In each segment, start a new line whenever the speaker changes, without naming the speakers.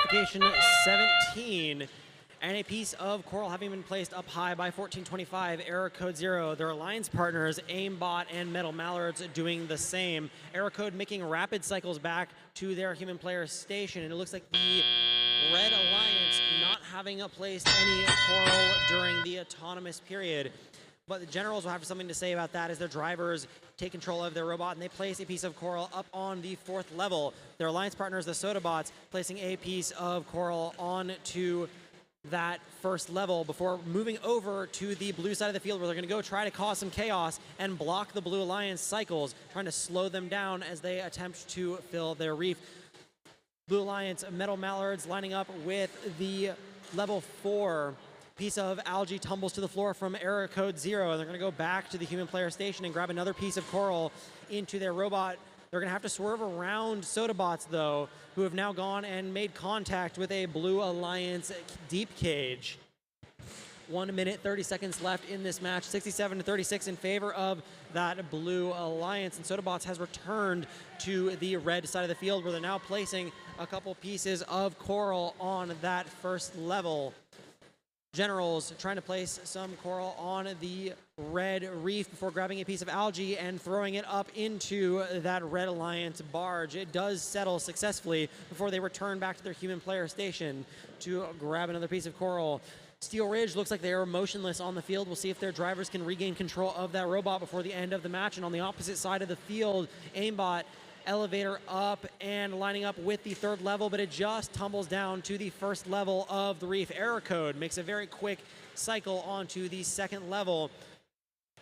qualification 17. And a piece of coral having been placed up high by 1425, Error Code 0. Their alliance partners, Aimbot and Metal Mallards, doing the same. Error Code making rapid cycles back to their human player station. And it looks like the Red Alliance not having placed any coral during the autonomous period. But the generals will have something to say about that as their drivers take control of their robot and they place a piece of coral up on the 4th level. Their alliance partners, the Sodabots, placing a piece of coral onto that 1st level before moving over to the blue side of the field where they're going to go try to cause some chaos and block the Blue Alliance cycles, trying to slow them down as they attempt to fill their reef. Blue Alliance Metal Mallards lining up with the level 4. Piece of algae tumbles to the floor from Error Code 0, and they're going to go back to the human player station and grab another piece of coral into their robot. They're going to have to swerve around Sodabots, though, who have now gone and made contact with a Blue Alliance deep cage. 1 minute, 30 seconds left in this match. 67-36 in favor of that Blue Alliance. And Sodabots has returned to the red side of the field where they're now placing a couple pieces of coral on that 1st level. Generals trying to place some coral on the red reef before grabbing a piece of algae and throwing it up into that Red Alliance barge. It does settle successfully before they return back to their human player station to grab another piece of coral. Steel Ridge looks like they are motionless on the field. We'll see if their drivers can regain control of that robot before the end of the match. And on the opposite side of the field, Aimbot elevator up and lining up with the 3rd level, but it just tumbles down to the 1st level of the reef. Error Code makes a very quick cycle onto the 2nd level,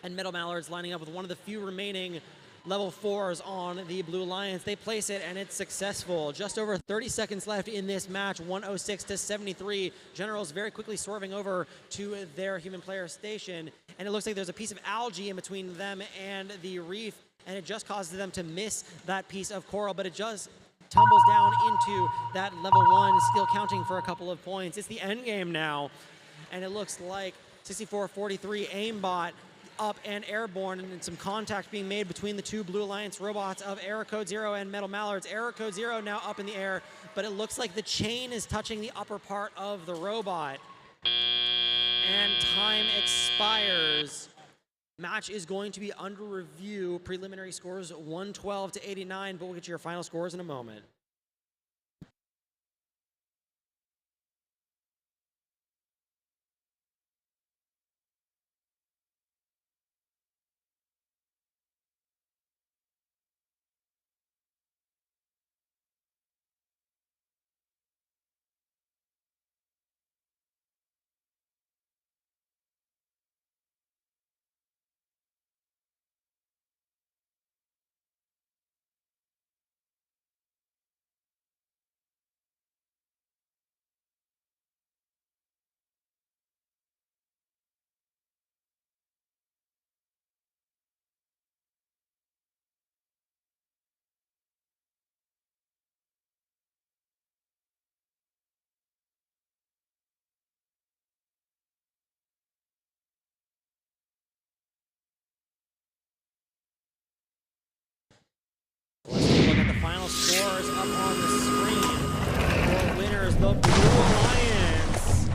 and Metal Mallards lining up with one of the few remaining level 4s on the Blue Alliance. They place it and it's successful. Just over 30 seconds left in this match, 106-73. Generals very quickly swerving over to their human player station, and it looks like there's a piece of algae in between them and the reef, and it just causes them to miss that piece of coral, but it just tumbles down into that level 1, still counting for a couple of points. It's the end game now, and it looks like 64-43 Aimbot up and airborne, and some contact being made between the 2 Blue Alliance robots of Error Code 0 and Metal Mallards. Error Code 0 now up in the air, but it looks like the chain is touching the upper part of the robot. And time expires. Match is going to be under review. Preliminary scores 112-89, but we'll get to your final scores in a moment. Let's take a look at the final scores up on the screen. For winners, the Blue Alliance.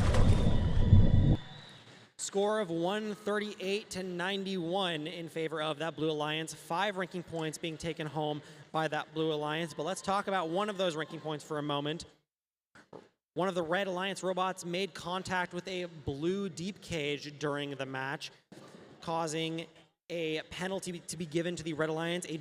Score of 138-91 in favor of that Blue Alliance. 5 ranking points being taken home by that Blue Alliance. But let's talk about one of those ranking points for a moment. One of the Red Alliance robots made contact with a blue deep cage during the match, causing a penalty to be given to the Red Alliance, a